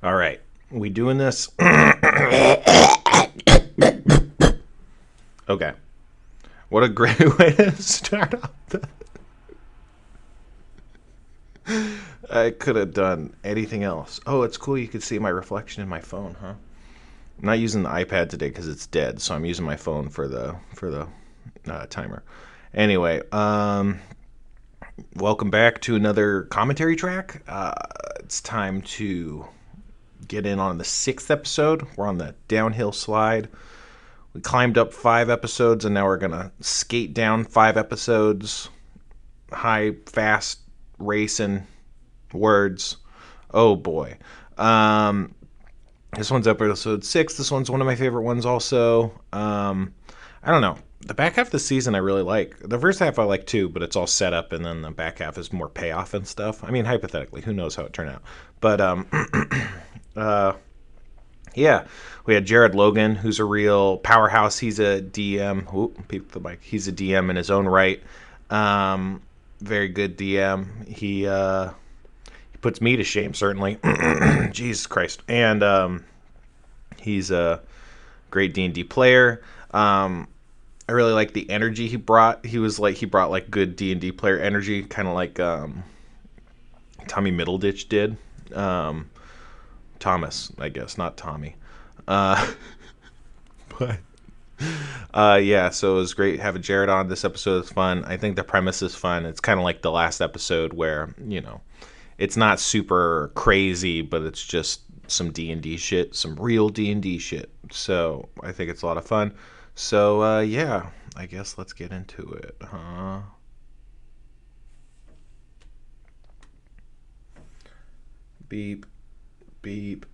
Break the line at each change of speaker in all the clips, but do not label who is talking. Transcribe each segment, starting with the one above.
All right. We doing this? Okay. What a great way to start off. I could have done anything else. Oh, it's cool. You could see my reflection in my phone, huh? I'm not using the iPad today because it's dead, so I'm using my phone for the timer. Anyway, welcome back to another commentary track. It's time to get in on the sixth episode. We're on the downhill slide. We climbed up 5 episodes, and now we're gonna skate down 5 episodes. High, fast, racing words. Oh boy. Um, this one's episode 6. This one's one of my favorite ones also. I don't know. The back half of the season I really like. The first half I like too, but it's all set up, and then the back half is more payoff and stuff. I mean, hypothetically, who knows how it turned out. But uh, yeah, we had Jared Logan, who's a real powerhouse. He's a DM. Ooh, peep the mic. He's a DM in his own right. Very good DM. He puts me to shame, certainly. Jesus Christ. And he's a great D&D player. I really like the energy he brought. He brought like good D&D player energy, kind of like Tommy Middleditch did. Thomas, I guess, not Tommy. Uh, but yeah, so it was great having Jared on. This episode is fun. I think the premise is fun. It's kind of like the last episode where, it's not super crazy, but it's just some D&D shit, some real D&D shit. So I think it's a lot of fun. So yeah, I guess let's get into it, huh? Beep, beep,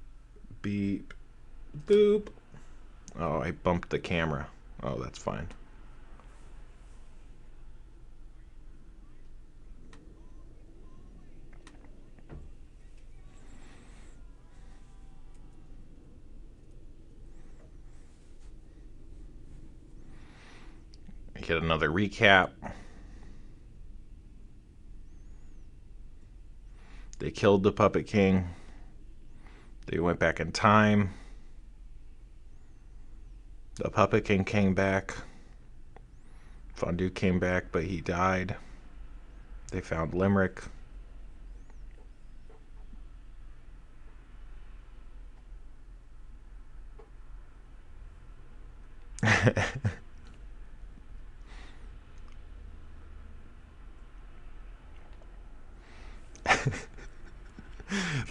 beep, boop. Oh, I bumped the camera. Oh, that's fine. Get another recap. They killed the Puppet King. They went back in time. The Puppet King came back. Fondue came back, but he died. They found Limerick.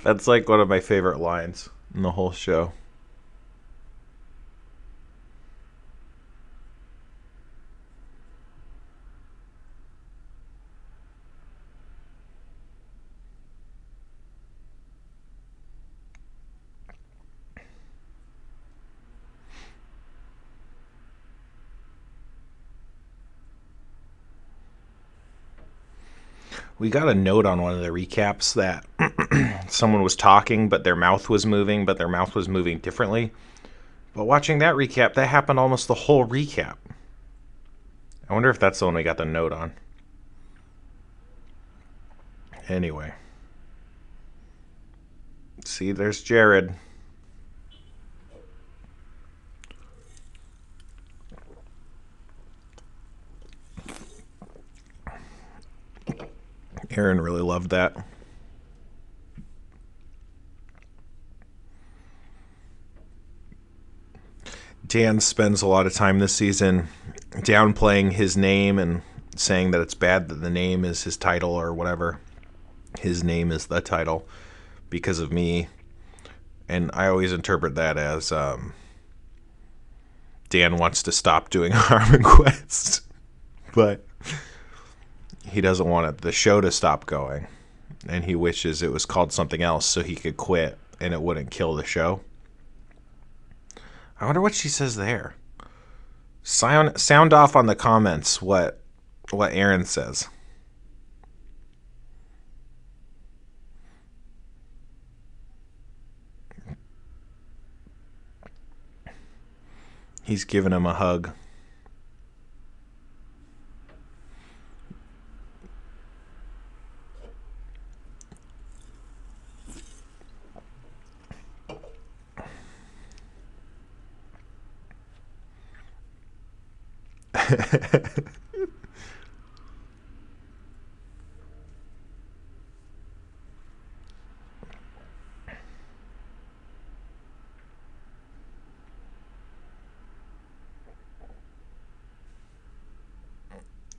That's like one of my favorite lines in the whole show. We got a note on one of the recaps that someone was talking, but their mouth was moving, differently. But watching that recap, that happened almost the whole recap. I wonder if that's the one we got the note on. Anyway. See, there's Jared. Aaron really loved that. Dan spends a lot of time this season downplaying his name and saying that it's bad that the name is his title or whatever. His name is the title because of me. And I always interpret that as Dan wants to stop doing Harmonquest. But he doesn't want the show to stop going. And he wishes it was called something else so he could quit and it wouldn't kill the show. I wonder what she says there. Sound off on the comments what Aaron says. He's giving him a hug.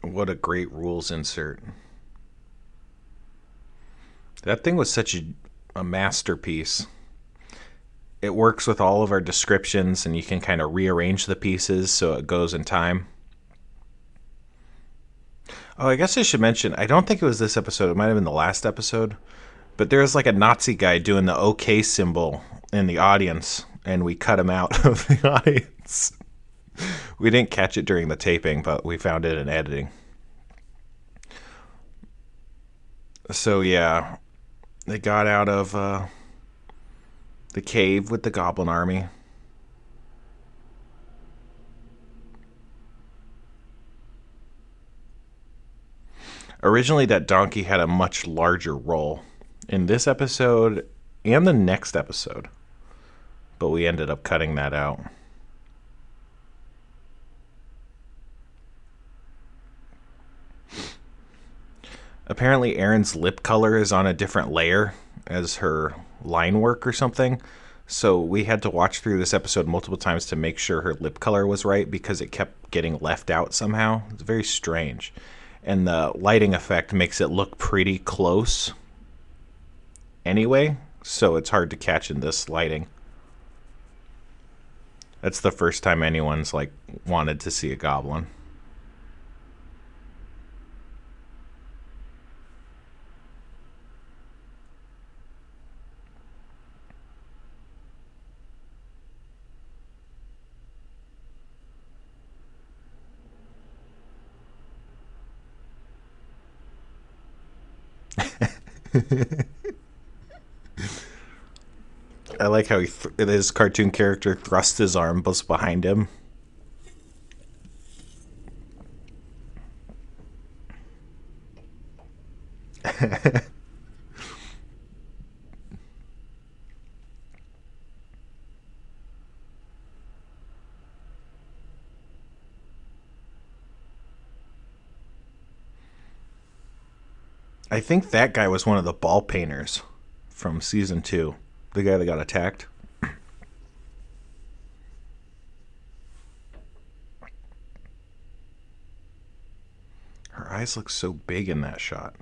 What a great rules insert. That thing was such a masterpiece. It works with all of our descriptions, and you can kind of rearrange the pieces so it goes in time. Oh, I guess I should mention, I don't think it was this episode. It might have been the last episode. But there's like a Nazi guy doing the OK symbol in the audience, and we cut him out of the audience. We didn't catch it during the taping, but we found it in editing. So, yeah, they got out of the cave with the goblin army. Originally, that donkey had a much larger role in this episode and the next episode, but we ended up cutting that out. Apparently, Erin's lip color is on a different layer as her line work or something. So we had to watch through this episode multiple times to make sure her lip color was right because it kept getting left out somehow. It's very strange. And the lighting effect makes it look pretty close anyway, so it's hard to catch in this lighting. That's the first time anyone's like wanted to see a goblin. I like how his cartoon character thrusts his arms behind him. I think that guy was one of the ball painters from season 2. The guy that got attacked. Her eyes look so big in that shot.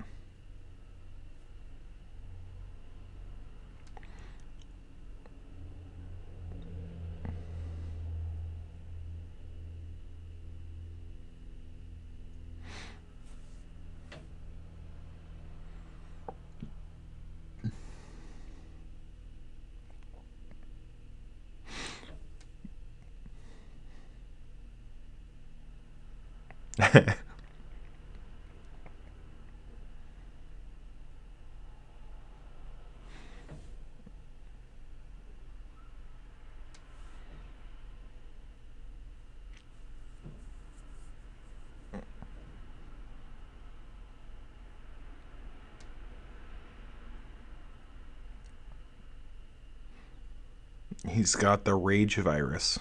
He's got the rage virus.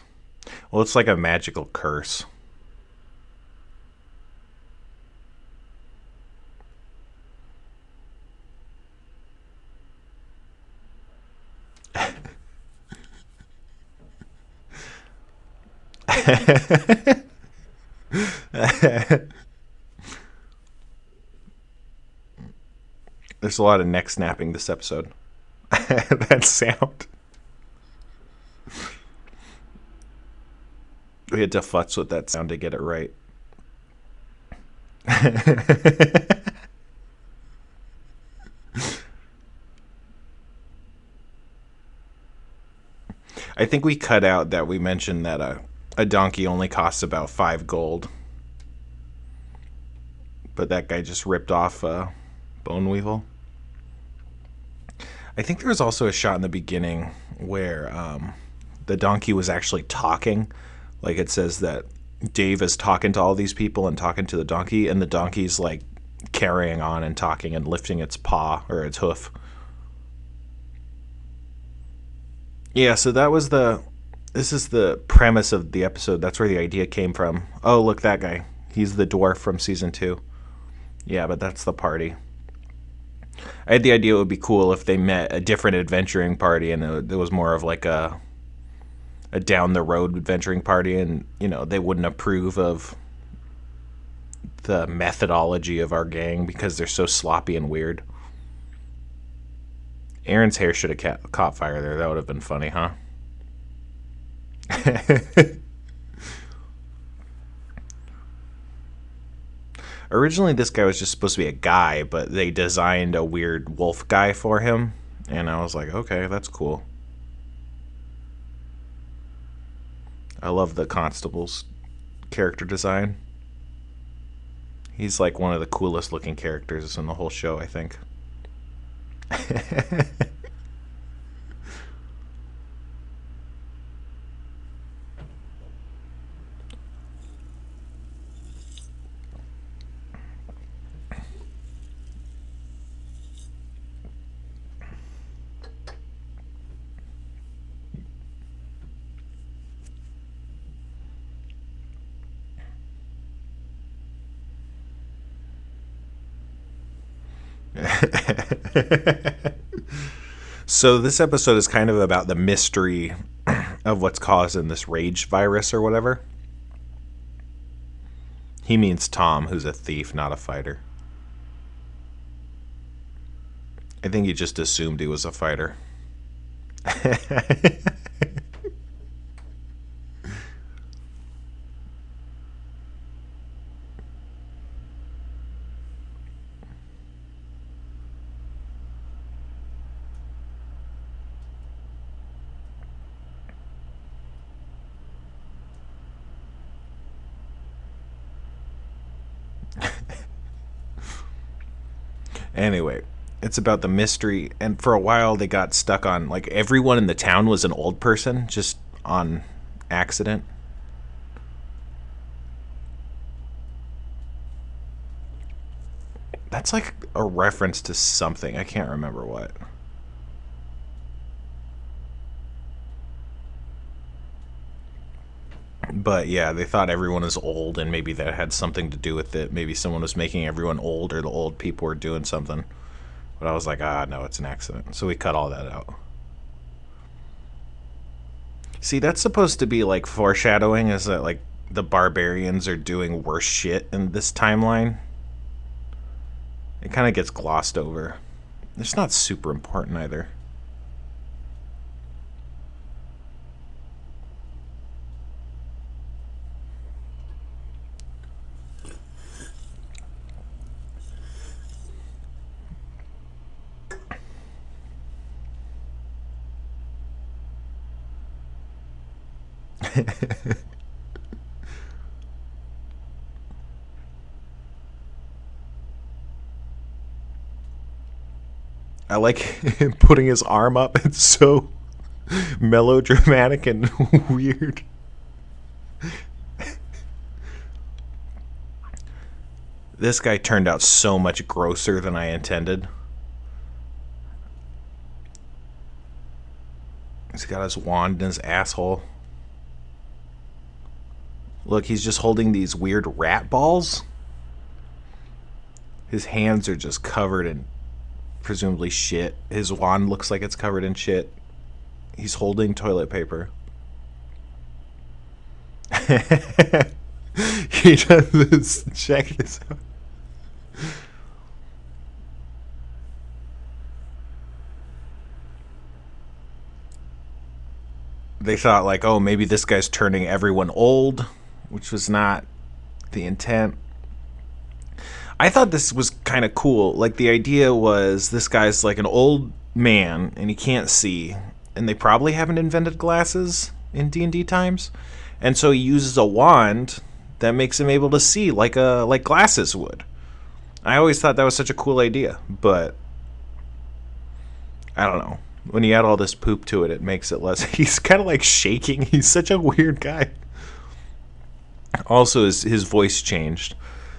Well, it's like a magical curse. There's a lot of neck snapping this episode. That sound. We had to futz with that sound to get it right. I think we cut out that we mentioned that a donkey only costs about 5 gold. But that guy just ripped off Bone Weevil. I think there was also a shot in the beginning where the donkey was actually talking. Like it says that Dave is talking to all these people and talking to the donkey, and the donkey's like carrying on and talking and lifting its paw or its hoof. Yeah, so that was the This is the premise of the episode. That's where the idea came from. Oh, look, that guy. He's the dwarf from season 2. Yeah, but that's the party. I had the idea it would be cool if they met a different adventuring party and it was more of like a down the road adventuring party, and they wouldn't approve of the methodology of our gang because they're so sloppy and weird. Aaron's hair should have caught fire there. That would have been funny, huh? Originally, this guy was just supposed to be a guy, but they designed a weird wolf guy for him, and I was like, okay, that's cool. I love the constable's character design. He's like one of the coolest looking characters in the whole show, I think. So this episode is kind of about the mystery of what's causing this rage virus or whatever. He means Tom, who's a thief, not a fighter. I think he just assumed he was a fighter. Anyway, it's about the mystery, and for a while they got stuck on, like, everyone in the town was an old person, just on accident. That's like a reference to something. I can't remember what. But yeah, they thought everyone was old, and maybe that had something to do with it. Maybe someone was making everyone old, or the old people were doing something. But I was like, no, it's an accident. So we cut all that out. See, that's supposed to be like foreshadowing, is that like the barbarians are doing worse shit in this timeline. It kind of gets glossed over. It's not super important either. I like him putting his arm up. It's so melodramatic and weird. This guy turned out so much grosser than I intended. He's got his wand in his asshole. Look, he's just holding these weird rat balls. His hands are just covered in presumably shit. His wand looks like it's covered in shit. He's holding toilet paper. He does this. Check this out. They thought like, oh, maybe this guy's turning everyone old, which was not the intent. I thought this was kind of cool. Like, the idea was this guy's like an old man and he can't see, and they probably haven't invented glasses in D&D times, and so he uses a wand that makes him able to see like glasses would. I always thought that was such a cool idea, but I don't know. When you add all this poop to it, it makes it less. He's kind of like shaking. He's such a weird guy. Also, his voice changed.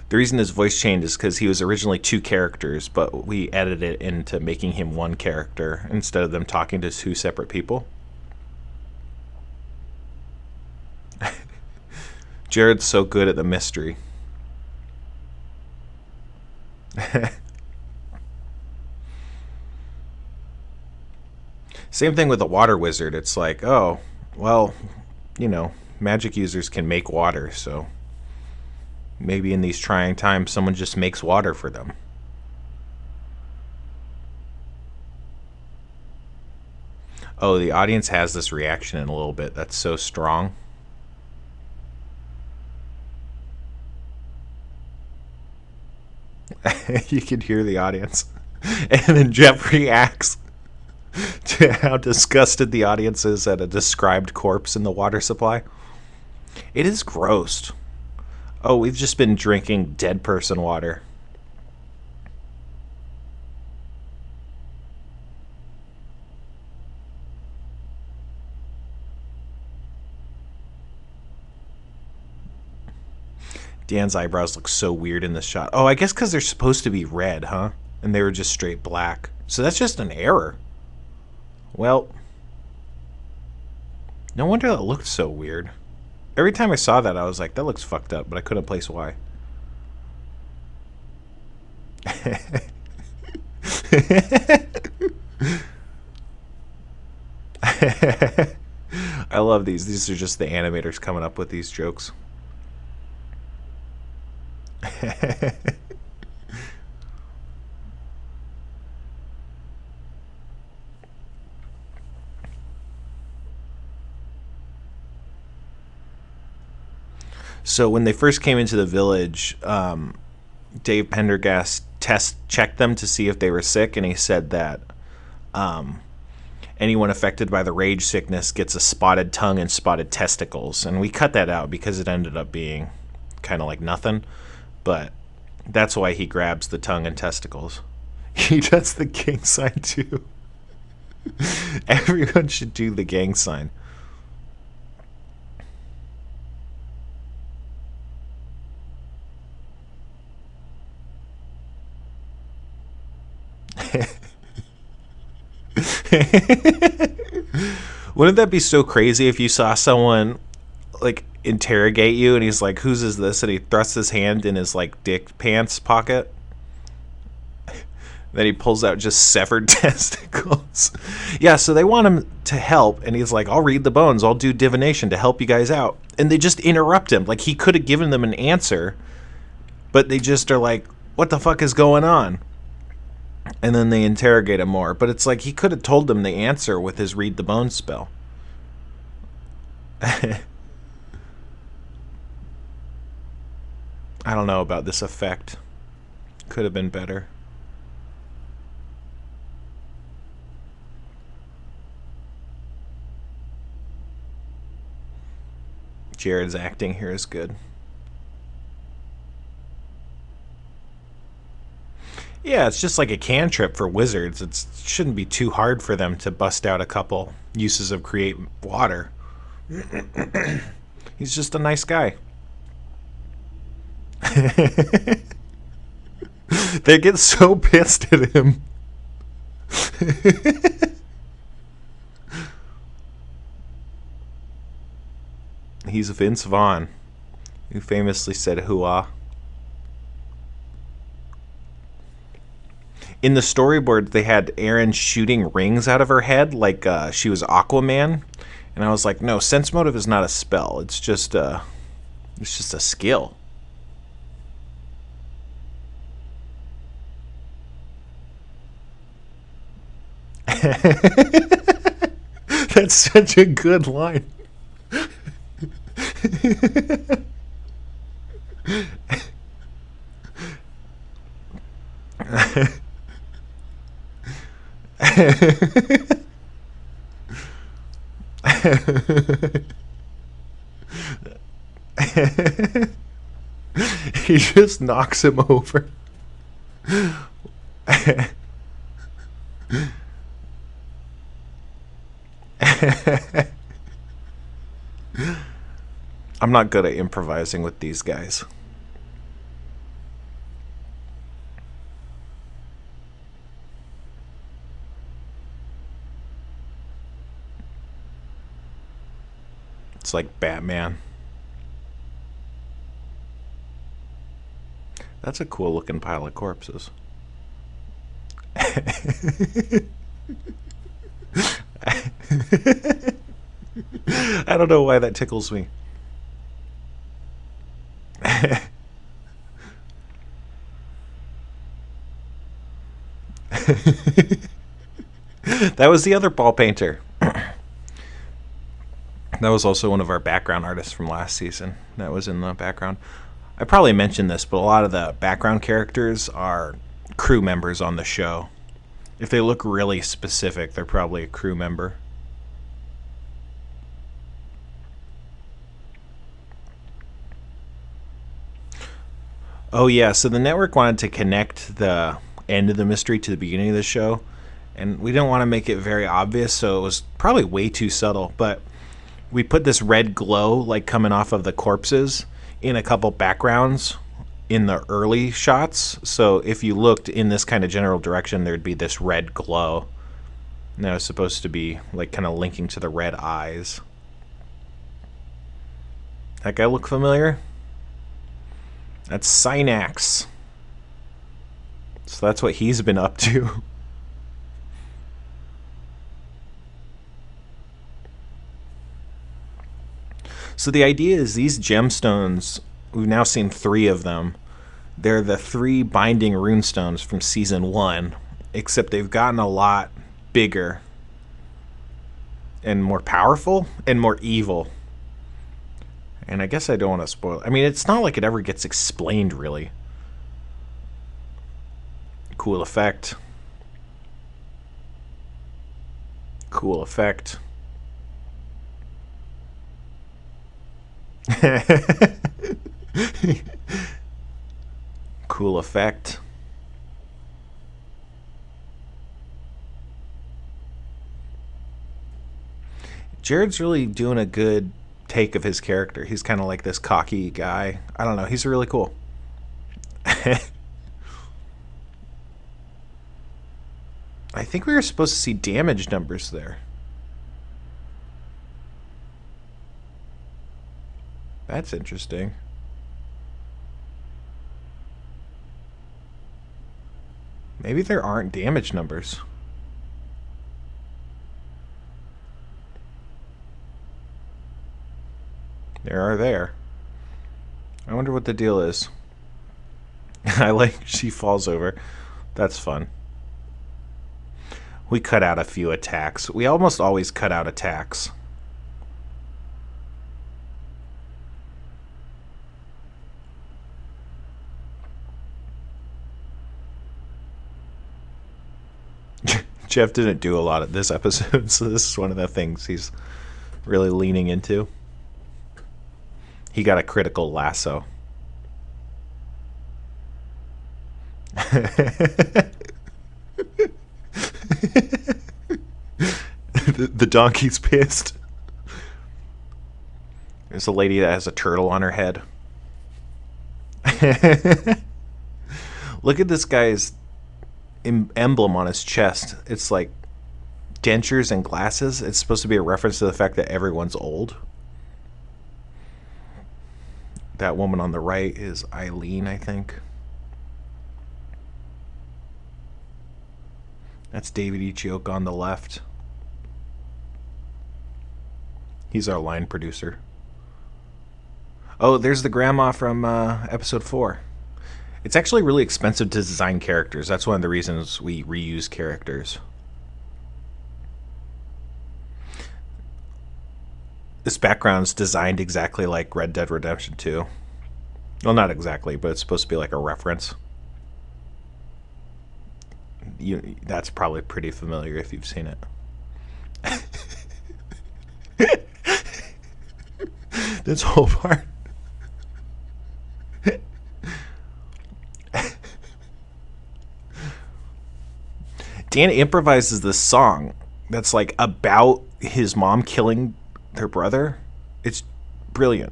The reason his voice changed is because he was originally 2 characters, but we edited it into making him 1 character instead of them talking to 2 separate people. Jared's so good at the mystery. Same thing with the water wizard. It's like, oh, well, magic users can make water, so maybe in these trying times someone just makes water for them. Oh, the audience has this reaction in a little bit. That's so strong. You can hear the audience. And then Jeff reacts to how disgusted the audience is at a described corpse in the water supply. It is gross. Oh, we've just been drinking dead person water. Dan's eyebrows look so weird in this shot. Oh, I guess because they're supposed to be red, huh? And they were just straight black. So that's just an error. Well, no wonder that looked so weird. Every time I saw that, I was like, that looks fucked up, but I couldn't place why. I love these. These are just the animators coming up with these jokes. So when they first came into the village, Dave Pendergast checked them to see if they were sick, and he said that anyone affected by the rage sickness gets a spotted tongue and spotted testicles. And we cut that out because it ended up being kind of like nothing. But that's why he grabs the tongue and testicles. He does the gang sign too. Everyone should do the gang sign. Wouldn't that be so crazy if you saw someone like interrogate you and he's like, whose is this? And he thrusts his hand in his like dick pants pocket. Then he pulls out just severed testicles. Yeah, so they want him to help, and he's like, I'll read the bones, I'll do divination to help you guys out. And they just interrupt him. Like, he could have given them an answer, but they just are like, what the fuck is going on? And then they interrogate him more. But it's like he could have told them the answer with his read the bones spell. I don't know about this effect. Could have been better. Jared's acting here is good. Yeah, it's just like a cantrip for wizards. It shouldn't be too hard for them to bust out a couple uses of create water. He's just a nice guy. They get so pissed at him. He's Vince Vaughn, who famously said hooah. In the storyboard, they had Erin shooting rings out of her head like she was Aquaman. And I was like, no, sense motive is not a spell. It's just a skill. That's such a good line. He just knocks him over. I'm not good at improvising with these guys. It's like Batman. That's a cool looking pile of corpses. I don't know why that tickles me. That was the other ball painter. That was also one of our background artists from last season. That was in the background. I probably mentioned this, but a lot of the background characters are crew members on the show. If they look really specific, they're probably a crew member. Oh, yeah, so the network wanted to connect the end of the mystery to the beginning of the show, and we didn't want to make it very obvious, so it was probably way too subtle, but we put this red glow, like, coming off of the corpses in a couple backgrounds in the early shots, so if you looked in this kind of general direction, there'd be this red glow. And that was supposed to be, like, kind of linking to the red eyes. That guy look familiar? That's Synax. So that's what he's been up to. So the idea is these gemstones, we've now seen 3 of them. They're the 3 binding runestones from season 1, except they've gotten a lot bigger and more powerful and more evil. And I guess I don't want to spoil it. I mean, it's not like it ever gets explained, really. Cool effect. Cool effect. Cool effect. Jared's really doing a good take of his character. He's kind of like this cocky guy. I don't know. He's really cool. I think we were supposed to see damage numbers there. That's interesting. Maybe there aren't damage numbers. There are there. I wonder what the deal is. I like she falls over. That's fun. We cut out a few attacks. We almost always cut out attacks. Jeff didn't do a lot of this episode, so this is one of the things he's really leaning into. He got a critical lasso. The donkey's pissed. There's a lady that has a turtle on her head. Look at this guy's emblem on his chest. It's like dentures and glasses. It's supposed to be a reference to the fact that everyone's old. That woman on the right is Eileen, I think. That's David Ichioka on the left. He's our line producer. Oh, there's the grandma from episode 4. It's actually really expensive to design characters. That's one of the reasons we reuse characters. This background's designed exactly like Red Dead Redemption 2. Well, not exactly, but it's supposed to be like a reference. That's probably pretty familiar if you've seen it. This whole part. Dan improvises this song that's like about his mom killing their brother. It's brilliant.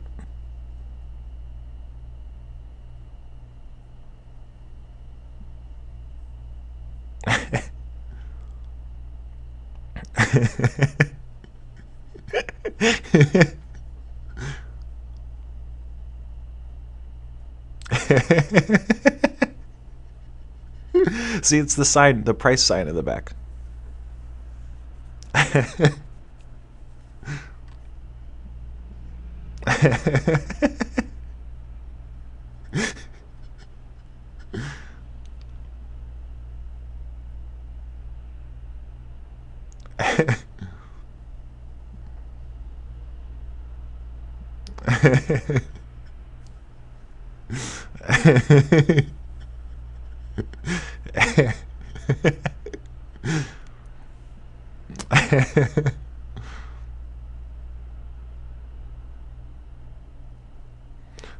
See, it's the sign, the price sign in the back.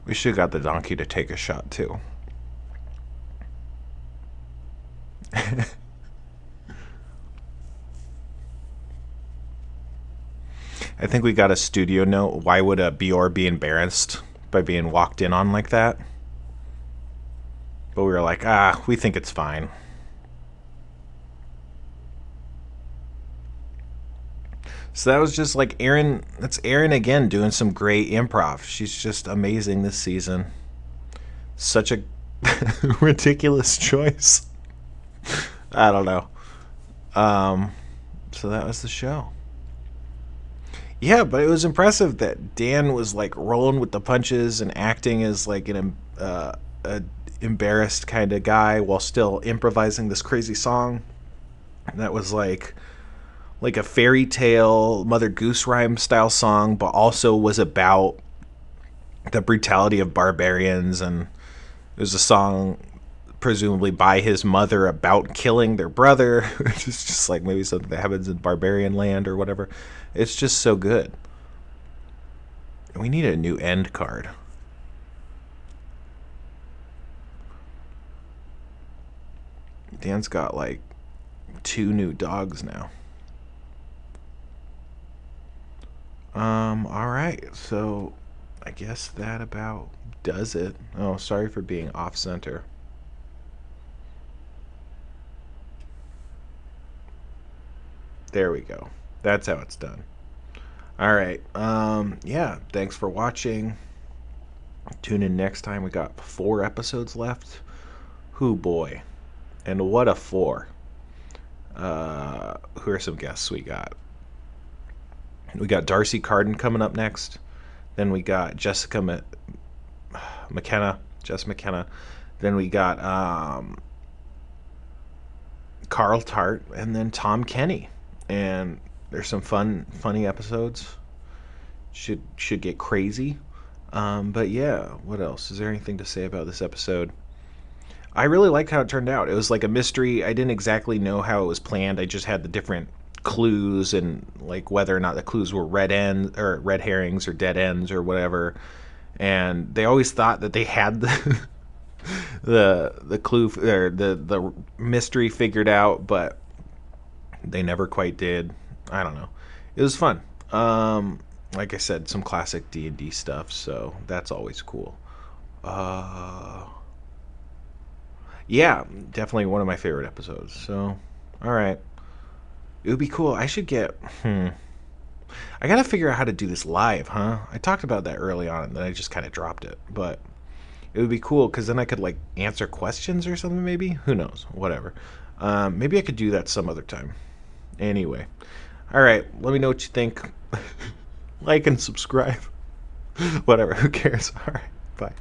We should have got the donkey to take a shot too. I think we got a studio note. Why would a Bior be embarrassed by being walked in on like that? But we were like, we think it's fine. So that was just like Erin. That's Erin again doing some great improv. She's just amazing this season. Such a ridiculous choice. I don't know. So that was the show. Yeah, but it was impressive that Dan was like rolling with the punches and acting as like a embarrassed kind of guy while still improvising this crazy song. That was like a fairy tale Mother Goose rhyme style song, but also was about the brutality of barbarians. And it was a song presumably by his mother about killing their brother. It's just like maybe something that happens in barbarian land or whatever. It's just so good. We need a new end card. Dan's got like 2 new dogs now. All right, so I guess that about does it. Oh, sorry for being off center. There we go. That's how it's done. All right. Yeah, thanks for watching. Tune in next time. We got 4 episodes left. Hoo boy. And what a 4. Who are some guests we got? We got Darcy Carden coming up next. Then we got Jessica McKenna. Jess McKenna. Then we got Carl Tart. And then Tom Kenny. And there's some funny episodes. Should get crazy. But yeah, what else? Is there anything to say about this episode? I really liked how it turned out. It was like a mystery. I didn't exactly know how it was planned. I just had the different clues and like whether or not the clues were red herrings or dead ends or whatever. And they always thought that they had the clue or the mystery figured out, but they never quite did. I don't know. It was fun. Like I said, some classic D&D stuff, so that's always cool. Yeah, definitely one of my favorite episodes. So, all right. It would be cool. I should get... I gotta figure out how to do this live, huh? I talked about that early on, and then I just kind of dropped it. But it would be cool, because then I could, like, answer questions or something, maybe? Who knows? Whatever. Maybe I could do that some other time. Anyway. All right. Let me know what you think. Like and subscribe. Whatever. Who cares? All right. Bye.